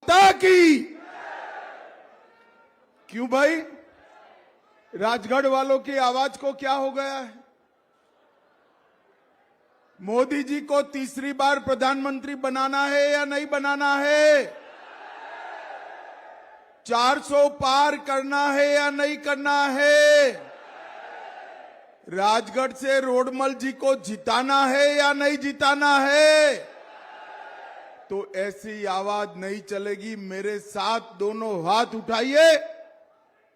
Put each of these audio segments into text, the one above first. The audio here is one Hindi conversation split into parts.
माता की। क्यों भाई, राजगढ़ वालों की आवाज को क्या हो गया है? मोदी जी को तीसरी बार प्रधानमंत्री बनाना है या नहीं बनाना है? 400 पार करना है या नहीं करना है? राजगढ़ से रोडमल जी को जिताना है या नहीं जिताना है? तो ऐसी आवाज नहीं चलेगी। मेरे साथ दोनों हाथ उठाइए,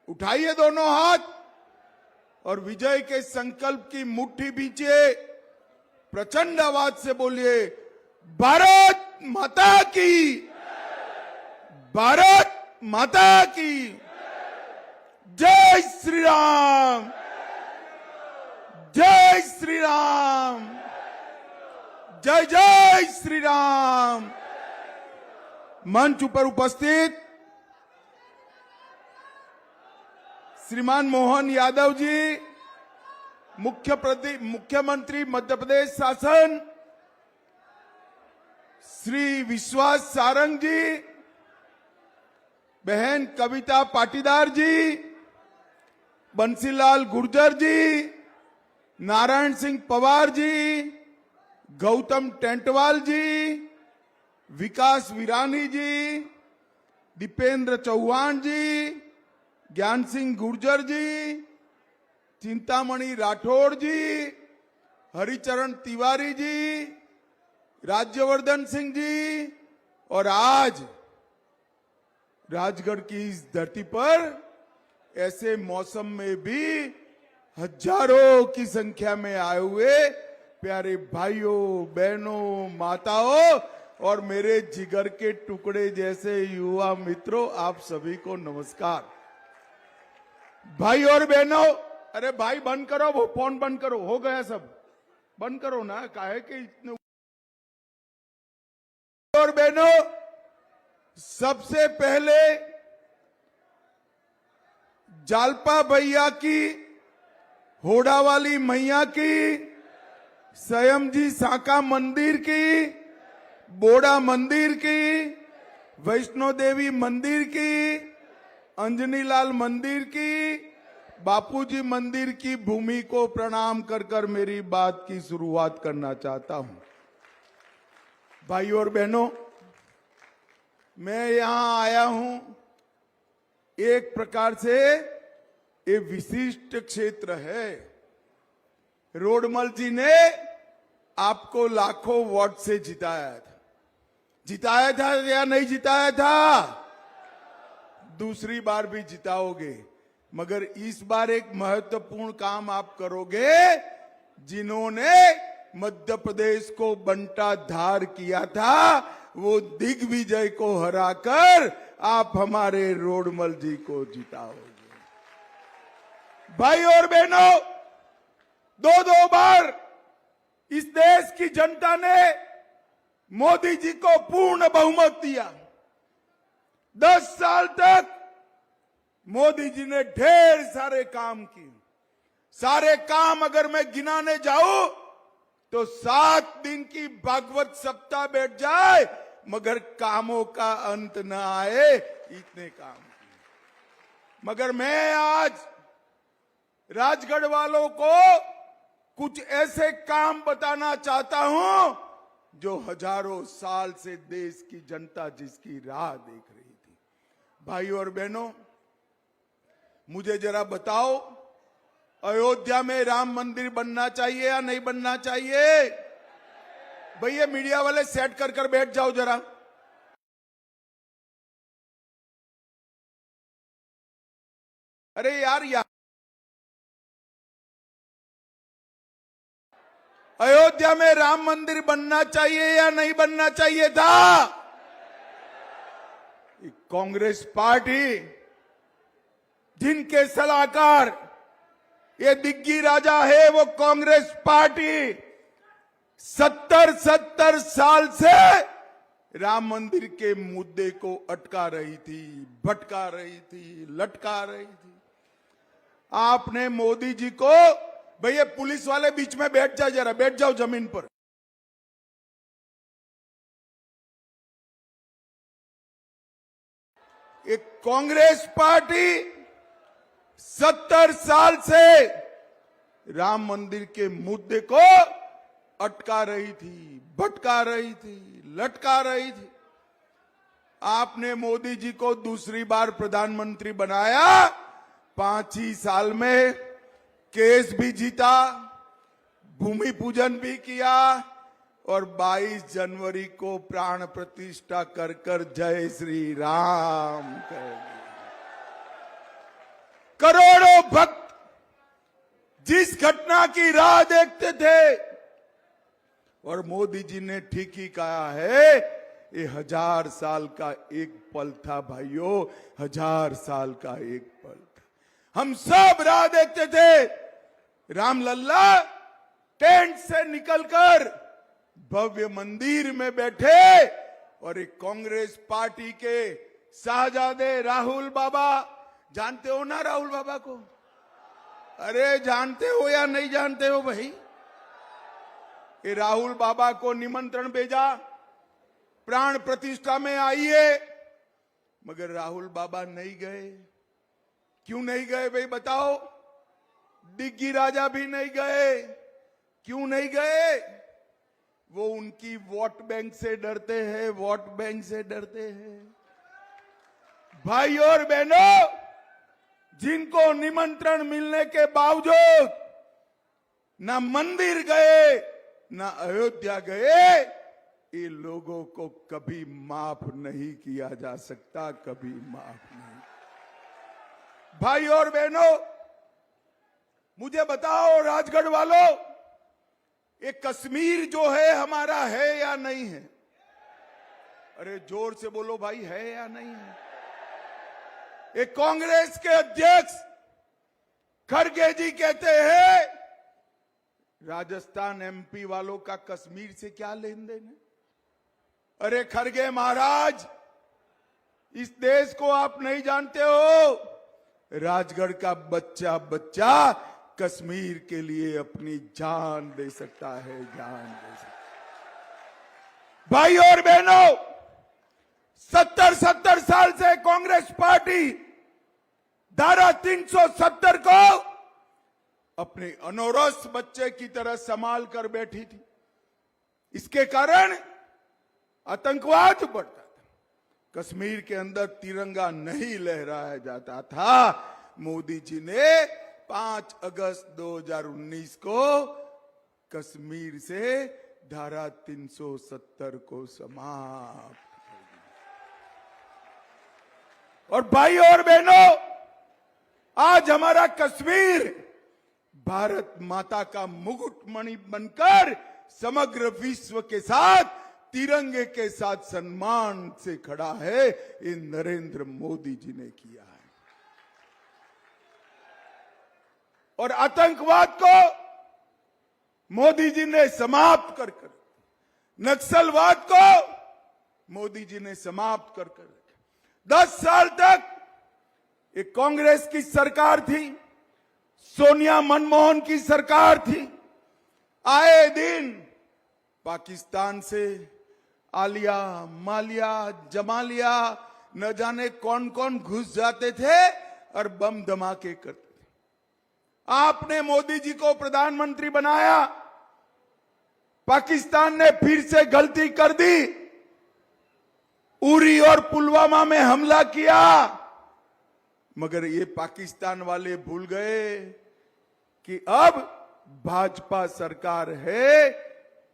उठाइए दोनों हाथ और विजय के संकल्प की मुट्ठी बीचिए। प्रचंड आवाज से बोलिए, भारत माता की, भारत माता की जय श्री राम, जय श्री राम, जय जय श्री राम। मंच पर उपस्थित श्रीमान मोहन यादव जी, मुख्यमंत्री मध्य प्रदेश शासन, श्री विश्वास सारंग जी, बहन कविता पाटीदार जी, बंसीलाल गुर्जर जी, नारायण सिंह पवार जी, गौतम टेंटवाल जी, विकास विरानी जी, दीपेंद्र चौहान जी, ज्ञान सिंह गुर्जर जी, चिंतामणि राठौड़ जी, हरिचरण तिवारी जी, राज्यवर्धन सिंह जी, और आज राजगढ़ की इस धरती पर ऐसे मौसम में भी हजारों की संख्या में आए हुए प्यारे भाइयों, बहनों, माताओं और मेरे जिगर के टुकड़े जैसे युवा मित्रों, आप सभी को नमस्कार। भाई और बहनों, अरे भाई बंद करो, वो फोन बंद करो, हो गया सब, बंद करो ना, काहे कि इतने। और बहनों, सबसे पहले जालपा भैया की, होड़ा वाली मैया की, स्वयं जी साका मंदिर की, बोड़ा मंदिर की, वैष्णो देवी मंदिर की, अंजनी लाल मंदिर की, बापूजी मंदिर की भूमि को प्रणाम कर कर मेरी बात की शुरुआत करना चाहता हूं। भाइयों और बहनों, मैं यहां आया हूं, एक प्रकार से ये विशिष्ट क्षेत्र है। रोडमल जी ने आपको लाखों वोट से जिताया था या नहीं जिताया था? दूसरी बार भी जिताओगे, मगर इस बार एक महत्वपूर्ण काम आप करोगे। जिन्होंने मध्य प्रदेश को बंटाधार किया था, वो दिग्विजय को हराकर आप हमारे रोडमल जी को जिताओगे। भाई और बहनों, दो बार इस देश की जनता ने मोदी जी को पूर्ण बहुमत दिया। 10 साल तक मोदी जी ने ढेर सारे काम किए। सारे काम अगर मैं गिनाने जाऊं तो 7 दिन की भागवत सप्ताह बैठ जाए, मगर कामों का अंत न आए, इतने काम किए। मगर मैं आज राजगढ़ वालों को कुछ ऐसे काम बताना चाहता हूं जो हजारों साल से देश की जनता जिसकी राह देख रही थी। भाइयों और बहनों, मुझे जरा बताओ, अयोध्या में राम मंदिर बनना चाहिए या नहीं बनना चाहिए? भैया मीडिया वाले सेट कर कर बैठ जाओ जरा। अरे यार, अयोध्या में राम मंदिर बनना चाहिए या नहीं बनना चाहिए था? कांग्रेस पार्टी, जिनके सलाहकार ये दिग्गी राजा है, वो कांग्रेस पार्टी 70 साल से राम मंदिर के मुद्दे को अटका रही थी, भटका रही थी, लटका रही थी। आपने मोदी जी को, भैया पुलिस वाले बीच में बैठ जाओ जरा, बैठ जाओ जमीन पर। एक कांग्रेस पार्टी 70 साल से राम मंदिर के मुद्दे को अटका रही थी, भटका रही थी, लटका रही थी। आपने मोदी जी को दूसरी बार प्रधानमंत्री बनाया, 5 ही साल में केस भी जीता, भूमि पूजन भी किया और 22 जनवरी को प्राण प्रतिष्ठा कर कर जय श्री राम कर दिया। करोड़ों भक्त जिस घटना की राह देखते थे, और मोदी जी ने ठीक ही कहा है, ये 1000 साल का एक पल था भाइयों, 1000 साल का एक पल था। हम सब राह देखते थे, रामलल्ला टेंट से निकलकर भव्य मंदिर में बैठे और एक कांग्रेस पार्टी के शाहजादे राहुल बाबा, जानते हो ना राहुल बाबा को? अरे जानते हो या नहीं जानते हो भाई? ये राहुल बाबा को निमंत्रण भेजा, प्राण प्रतिष्ठा में आइए, मगर राहुल बाबा नहीं गए। क्यों नहीं गए भाई बताओ? डिग्गी राजा भी नहीं गए। क्यों नहीं गए? वो उनकी वोट बैंक से डरते हैं, वोट बैंक से डरते हैं। भाई और बहनों, जिनको निमंत्रण मिलने के बावजूद ना मंदिर गए ना अयोध्या गए, ये लोगों को कभी माफ नहीं किया जा सकता, कभी माफ नहीं। भाई और बहनों, मुझे बताओ राजगढ़ वालों, ये कश्मीर जो है हमारा है या नहीं है? अरे जोर से बोलो भाई, है या नहीं है? ये कांग्रेस के अध्यक्ष खड़गे जी कहते हैं राजस्थान एमपी वालों का कश्मीर से क्या लेन देन है? अरे खड़गे महाराज, इस देश को आप नहीं जानते हो। राजगढ़ का बच्चा बच्चा कश्मीर के लिए अपनी जान दे सकता है, जान दे सकता है। भाई और बहनों, 70 साल से कांग्रेस पार्टी धारा 370 को अपने अनौरस बच्चे की तरह संभाल कर बैठी थी। इसके कारण आतंकवाद बढ़ता था, कश्मीर के अंदर तिरंगा नहीं लहराया जाता था। मोदी जी ने 5 अगस्त 2019 को कश्मीर से धारा 370 को समाप्त कर दिया। और भाई और बहनों, आज हमारा कश्मीर भारत माता का मुकुटमणि बनकर समग्र विश्व के साथ तिरंगे के साथ सम्मान से खड़ा है। ये नरेंद्र मोदी जी ने किया है। और आतंकवाद को मोदी जी ने समाप्त कर कर, नक्सलवाद को मोदी जी ने समाप्त कर कर, 10 साल तक एक कांग्रेस की सरकार थी, सोनिया मनमोहन की सरकार थी। आए दिन पाकिस्तान से आलिया, मालिया, जमालिया, न जाने कौन कौन घुस जाते थे और बम धमाके करते थे। आपने मोदी जी को प्रधानमंत्री बनाया, पाकिस्तान ने फिर से गलती कर दी, उरी और पुलवामा में हमला किया, मगर ये पाकिस्तान वाले भूल गए कि अब भाजपा सरकार है,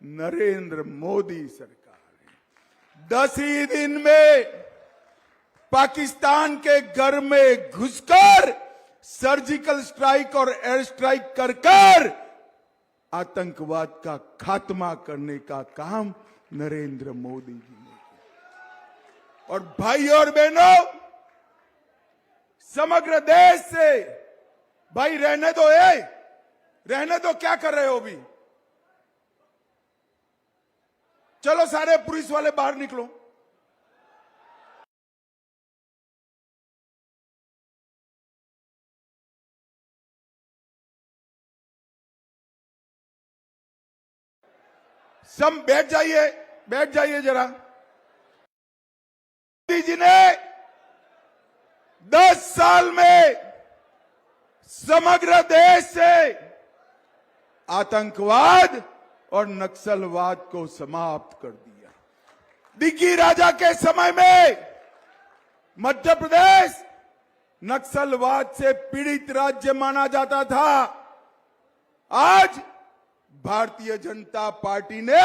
नरेंद्र मोदी सरकार है। 10 ही दिन में पाकिस्तान के घर में घुसकर सर्जिकल स्ट्राइक और एयर स्ट्राइक कर कर आतंकवाद का खात्मा करने का काम नरेंद्र मोदी जी ने किया। और भाई और बहनों, समग्र देश से भाई रहने दो, रहने दो, क्या कर रहे हो अभी? चलो सारे पुलिस वाले बाहर निकलो। सब बैठ जाइए, बैठ जाइए जरा। मोदी जी ने 10 साल में समग्र देश से आतंकवाद और नक्सलवाद को समाप्त कर दिया। दिग्गी राजा के समय में मध्य प्रदेश नक्सलवाद से पीड़ित राज्य माना जाता था। आज भारतीय जनता पार्टी ने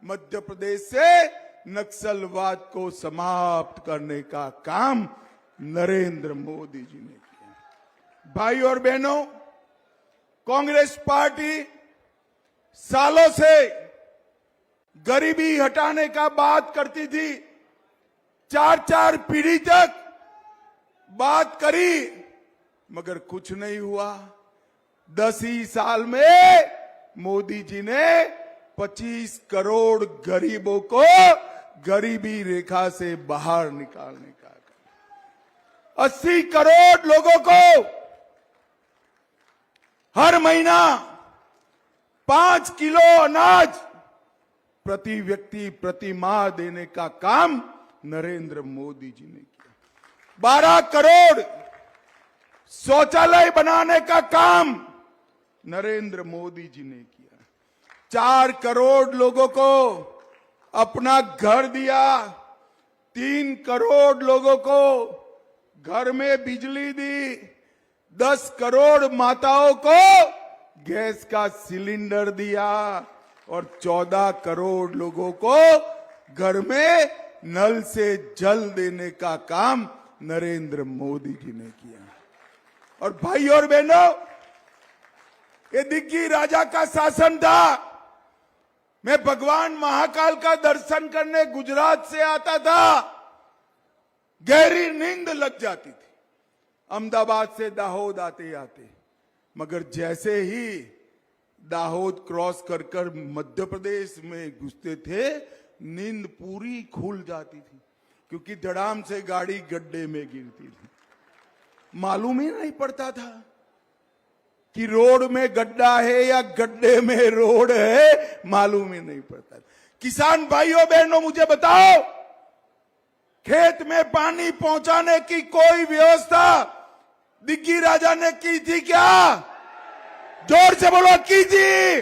मध्य प्रदेश से नक्सलवाद को समाप्त करने का काम नरेंद्र मोदी जी ने किया। भाई और बहनों, कांग्रेस पार्टी सालों से गरीबी हटाने का बात करती थी। 4 पीढ़ी तक बात करी मगर कुछ नहीं हुआ। 10 ही साल में मोदी जी ने 25 करोड़ गरीबों को गरीबी रेखा से बाहर निकालने का काम। 80 करोड़ लोगों को हर महीना 5 किलो अनाज प्रति व्यक्ति प्रति माह देने का काम नरेंद्र मोदी जी ने किया। 12 करोड़ शौचालय बनाने का काम नरेंद्र मोदी जी ने किया। 4 करोड़ लोगों को अपना घर दिया। 3 करोड़ लोगों को घर में बिजली दी। 10 करोड़ माताओं को गैस का सिलेंडर दिया और 14 करोड़ लोगों को घर में नल से जल देने का काम नरेंद्र मोदी जी ने किया। और भाई और बहनों, ये दिग्गी राजा का शासन था। मैं भगवान महाकाल का दर्शन करने गुजरात से आता था, गहरी नींद लग जाती थी अहमदाबाद से दाहोद आते आते। मगर जैसे ही दाहोद क्रॉस कर कर मध्य प्रदेश में घुसते थे, नींद पूरी खुल जाती थी, क्योंकि धड़ाम से गाड़ी गड्ढे में गिरती थी। मालूम ही नहीं पड़ता था कि रोड में गड्ढा है या गड्ढे में रोड है, मालूम ही नहीं पड़ता। किसान भाइयों बहनों, मुझे बताओ, खेत में पानी पहुंचाने की कोई व्यवस्था दिग्गी राजा ने की थी क्या? जोर से बोलो, की थी।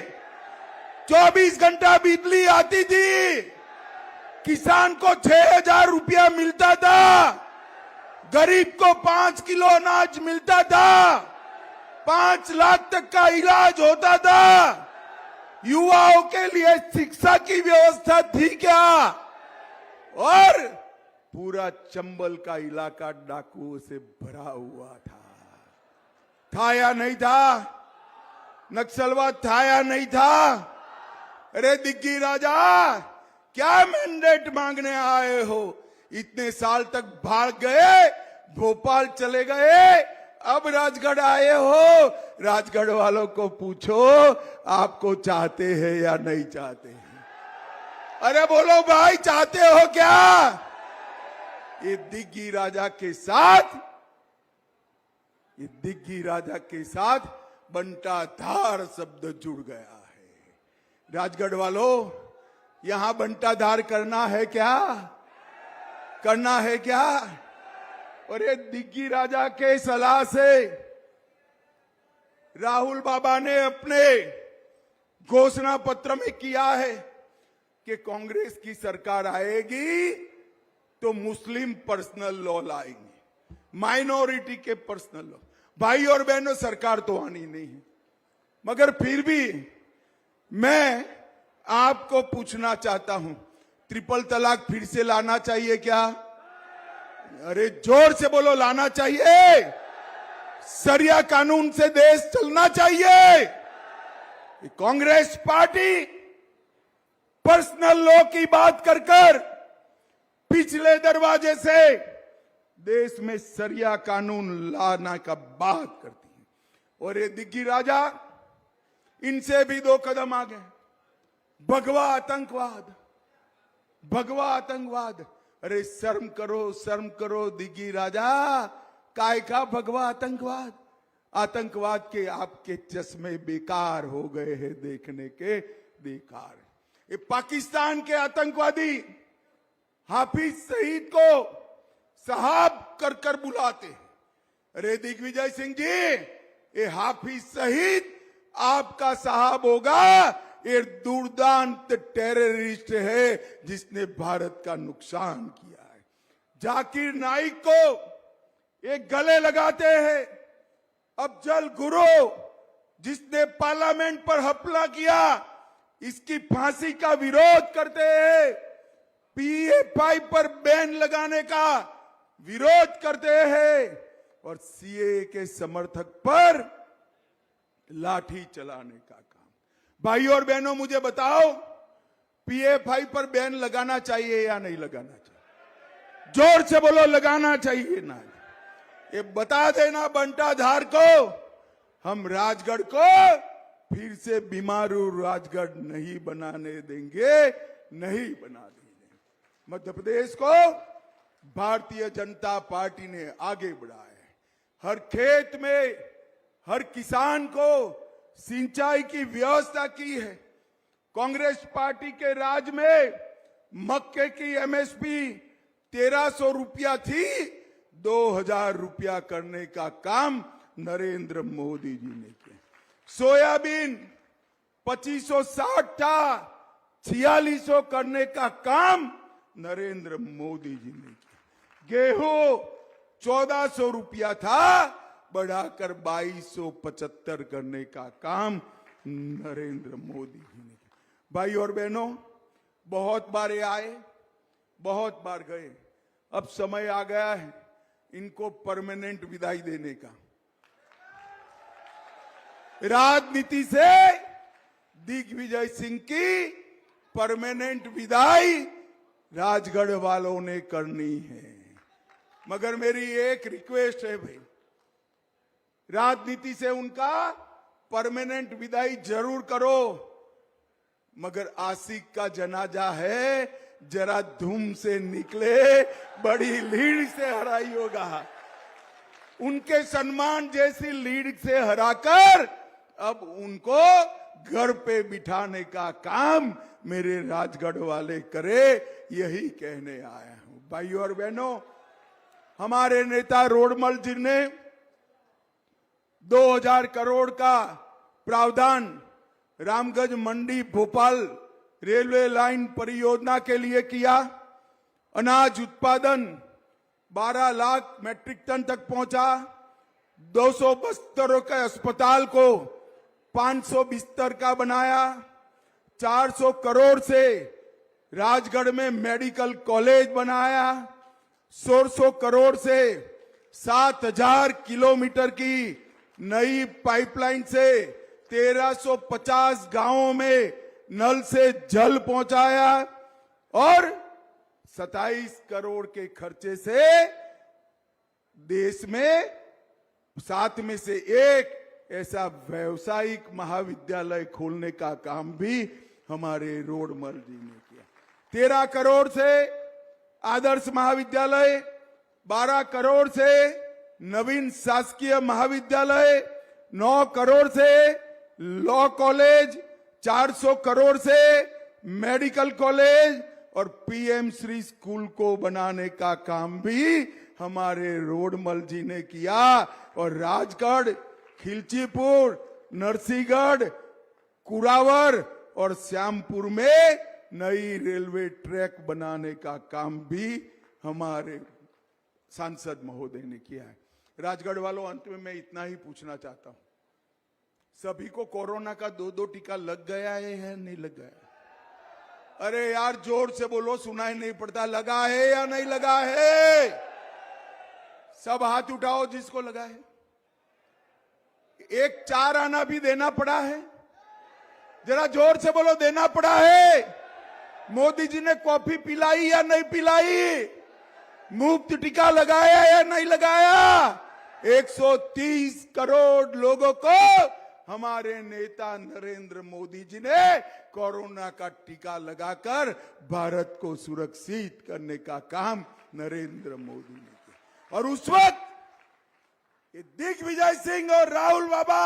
24 घंटा बिजली आती थी, किसान को 6,000 रुपया मिलता था, गरीब को 5 किलो अनाज मिलता था, 5 लाख तक का इलाज होता था, युवाओं के लिए शिक्षा की व्यवस्था थी क्या? और पूरा चंबल का इलाका डाकुओं से भरा हुआ था या नहीं था? नक्सलवाद था या नहीं था? अरे दिग्गी राजा, क्या मैंडेट मांगने आए हो? इतने साल तक भाग गए, भोपाल चले गए, अब राजगढ़ आए हो। राजगढ़ वालों को पूछो, आपको चाहते हैं या नहीं चाहते हैं? अरे बोलो भाई, चाहते हो क्या? ये दिग्गी राजा के साथ बंटाधार शब्द जुड़ गया है। राजगढ़ वालों, यहां बंटाधार करना है क्या? करना है क्या? और ये दिग्गी राजा के सलाह से राहुल बाबा ने अपने घोषणा पत्र में किया है कि कांग्रेस की सरकार आएगी तो मुस्लिम पर्सनल लॉ लाएंगे, माइनॉरिटी के पर्सनल लॉ। भाई और बहनों, सरकार तो आनी नहीं है, मगर फिर भी मैं आपको पूछना चाहता हूं, ट्रिपल तलाक फिर से लाना चाहिए क्या? अरे जोर से बोलो, लाना चाहिए। सरिया कानून से देश चलना चाहिए। कांग्रेस पार्टी पर्सनल लॉ की बात कर कर पिछले दरवाजे से देश में सरिया कानून लाना का बात करती है। और ये दिग्गी राजा इनसे भी 2 कदम आगे। भगवा आतंकवाद। अरे शर्म करो दिग्गी राजा, काय का भगवा आतंकवाद? आतंकवाद के आपके चश्मे बेकार हो गए हैं देखने के, बेकार। ये पाकिस्तान के आतंकवादी हाफिज सईद को साहब कर कर बुलाते हैं। अरे दिग्विजय सिंह जी, ये हाफिज सहित आपका साहब होगा, ये दुर्दांत टेररिस्ट है जिसने भारत का नुकसान किया है। जाकिर नाइक को एक गले लगाते हैं। अफजल गुरु जिसने पार्लियामेंट पर हमला किया, इसकी फांसी का विरोध करते हैं। पीएफआई पर बैन लगाने का विरोध करते हैं और सीए के समर्थक पर लाठी चलाने का काम। भाई और बहनों, मुझे बताओ, पीएफआई पर बैन लगाना चाहिए या नहीं लगाना चाहिए? जोर से बोलो, लगाना चाहिए ना? ये बता देना बंटाधार को, हम राजगढ़ को फिर से बीमारू राजगढ़ नहीं बनाने देंगे, नहीं बना देंगे। मध्य प्रदेश को भारतीय जनता पार्टी ने आगे बढ़ाया है। हर खेत में हर किसान को सिंचाई की व्यवस्था की है। कांग्रेस पार्टी के राज में मक्के की एमएसपी 1300 रुपया थी, 2000 रुपया करने का काम नरेंद्र मोदी जी ने किया। सोयाबीन 2560 था, 4600 करने का काम नरेंद्र मोदी जी ने किया। गेहूं 1400 रुपया था, बढ़ाकर 2275 करने का काम नरेंद्र मोदी जी ने किया। भाई और बहनों, बहुत बार ये आए, बहुत बार गए, अब समय आ गया है इनको परमानेंट विदाई देने का। राजनीति से दिग्विजय सिंह की परमानेंट विदाई राजगढ़ वालों ने करनी है। मगर मेरी एक रिक्वेस्ट है भाई, राजनीति से उनका परमानेंट विदाई जरूर करो, मगर आशिक का जनाजा है, जरा धूम से निकले, बड़ी लीड से हराई होगा। उनके सम्मान जैसी लीड से हराकर अब उनको घर पे बिठाने का काम मेरे राजगढ़ वाले करे, यही कहने आया हूं। भाइयों और बहनों, हमारे नेता रोडमल जी ने 2000 करोड़ का प्रावधान रामगंज मंडी भोपाल रेलवे लाइन परियोजना के लिए किया। अनाज उत्पादन 12 लाख मैट्रिक टन तक पहुंचा। 200 बिस्तरों के अस्पताल को 500 बिस्तर का बनाया। 400 करोड़ से राजगढ़ में मेडिकल कॉलेज बनाया। 100 करोड़ से 7000 किलोमीटर की नई पाइपलाइन से 1350 गांवों में नल से जल पहुंचाया और 27 करोड़ के खर्चे से देश में 7 में से एक ऐसा व्यावसायिक महाविद्यालय खोलने का काम भी हमारे रोडमल जी ने किया। 13 करोड़ से आदर्श महाविद्यालय, 12 करोड़ से नवीन शासकीय महाविद्यालय, 9 करोड़ से लॉ कॉलेज, 400 करोड़ से मेडिकल कॉलेज और पीएम श्री स्कूल को बनाने का काम भी हमारे रोडमल जी ने किया। और राजगढ़, खिलचीपुर, नरसिंहगढ़, कुरावर और श्यामपुर में नई रेलवे ट्रैक बनाने का काम भी हमारे सांसद महोदय ने किया है। राजगढ़ वालों, अंत में मैं इतना ही पूछना चाहता हूं, सभी को कोरोना का 2-2 टीका लग गया है नहीं लग गया? अरे यार जोर से बोलो, सुनाई नहीं पड़ता। लगा है या नहीं लगा है? सब हाथ उठाओ जिसको लगा है। एक 4 आना भी देना पड़ा है, जरा जोर से बोलो, देना पड़ा है। मोदी जी ने कॉफी पिलाई या नहीं पिलाई? मुफ्त टीका लगाया या नहीं लगाया? 130 करोड़ लोगों को हमारे नेता नरेंद्र मोदी जी ने कोरोना का टीका लगाकर भारत को सुरक्षित करने का काम नरेंद्र मोदी ने किया। और उस वक्त ये दिग्विजय सिंह और राहुल बाबा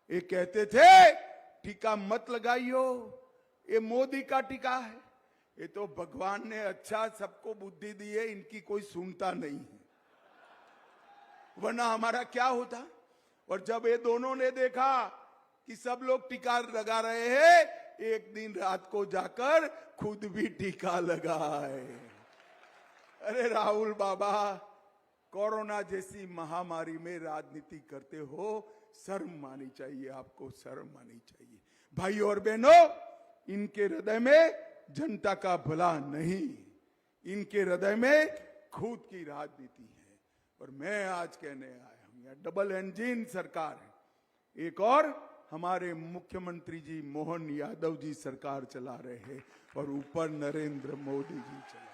ये कहते थे टीका मत लगाइयो, ये मोदी का टीका है, ये तो भगवान ने अच्छा सबको बुद्धि दी है, इनकी कोई सुनता नहीं है, वरना हमारा क्या होता। और जब ये दोनों ने देखा कि सब लोग टीका लगा रहे हैं, एक दिन रात को जाकर खुद भी टीका लगाए। अरे राहुल बाबा, कोरोना जैसी महामारी में राजनीति करते हो, शर्म आनी चाहिए आपको, शर्म आनी चाहिए। भाई और बहनों, इनके हृदय में जनता का भला नहीं, इनके हृदय में खुद की राजनीति है। और मैं आज कहने आया हूं, यह डबल इंजन सरकार है। एक और हमारे मुख्यमंत्री जी मोहन यादव जी सरकार चला रहे हैं और ऊपर नरेंद्र मोदी जी चला रहे हैं।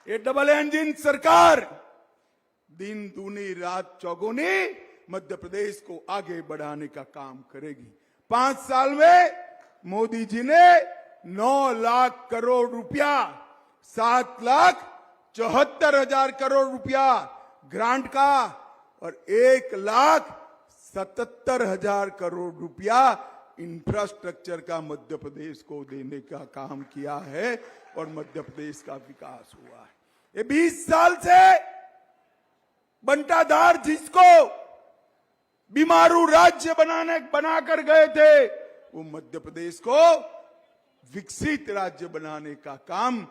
ये डबल इंजन सरकार दिन दूनी रात चौगुनी मध्य प्रदेश को आगे बढ़ाने का काम करेगी। 5 साल में मोदी जी ने 9 लाख करोड़ रुपया, 7,74,000 करोड़ रुपया ग्रांट का और 1,77,000 करोड़ रुपया इंफ्रास्ट्रक्चर का मध्य प्रदेश को देने का काम किया है और मध्य प्रदेश का विकास हुआ है। ये 20 साल से बंटाधार जिसको बीमारू राज्य बनाकर गए थे, वो मध्य प्रदेश को विकसित राज्य बनाने का काम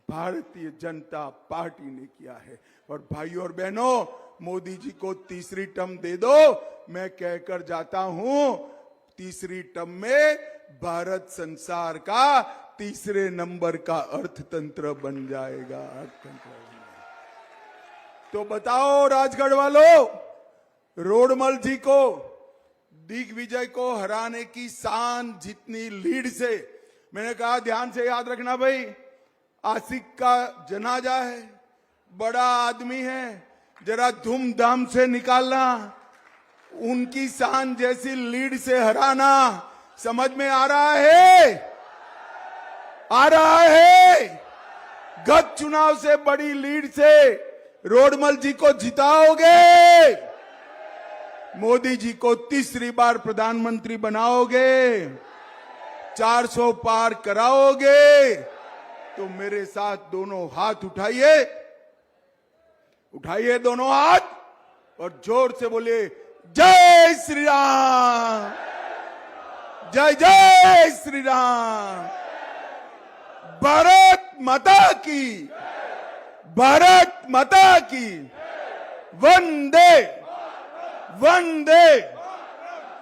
भारतीय जनता पार्टी ने किया है। और भाइयों और बहनों, मोदी जी को तीसरी टर्म दे दो, मैं कहकर जाता हूं, तीसरी टर्म में भारत संसार का तीसरे नंबर का अर्थतंत्र बन जाएगा, अर्थतंत्र बन जाएगा। तो बताओ राजगढ़ वालों, रोडमल जी को, दिग्विजय को हराने की शान जितनी लीड से, मैंने कहा ध्यान से याद रखना भाई, आशिक का जनाजा है, बड़ा आदमी है, जरा धूमधाम से निकालना, उनकी शान जैसी लीड से हराना। समझ में आ रहा है? आ रहा है? गत चुनाव से बड़ी लीड से रोडमल जी को जिताओगे, मोदी जी को तीसरी बार प्रधानमंत्री बनाओगे, 400 पार कराओगे, तो मेरे साथ दोनों हाथ उठाइए, उठाइए दोनों हाथ और जोर से बोलिए, जय श्री राम, जय जय श्री राम, भारत माता की, भारत माता की, वंदे वंदे।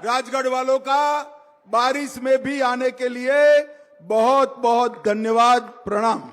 राजगढ़ वालों का बारिश में भी आने के लिए बहुत बहुत धन्यवाद, प्रणाम।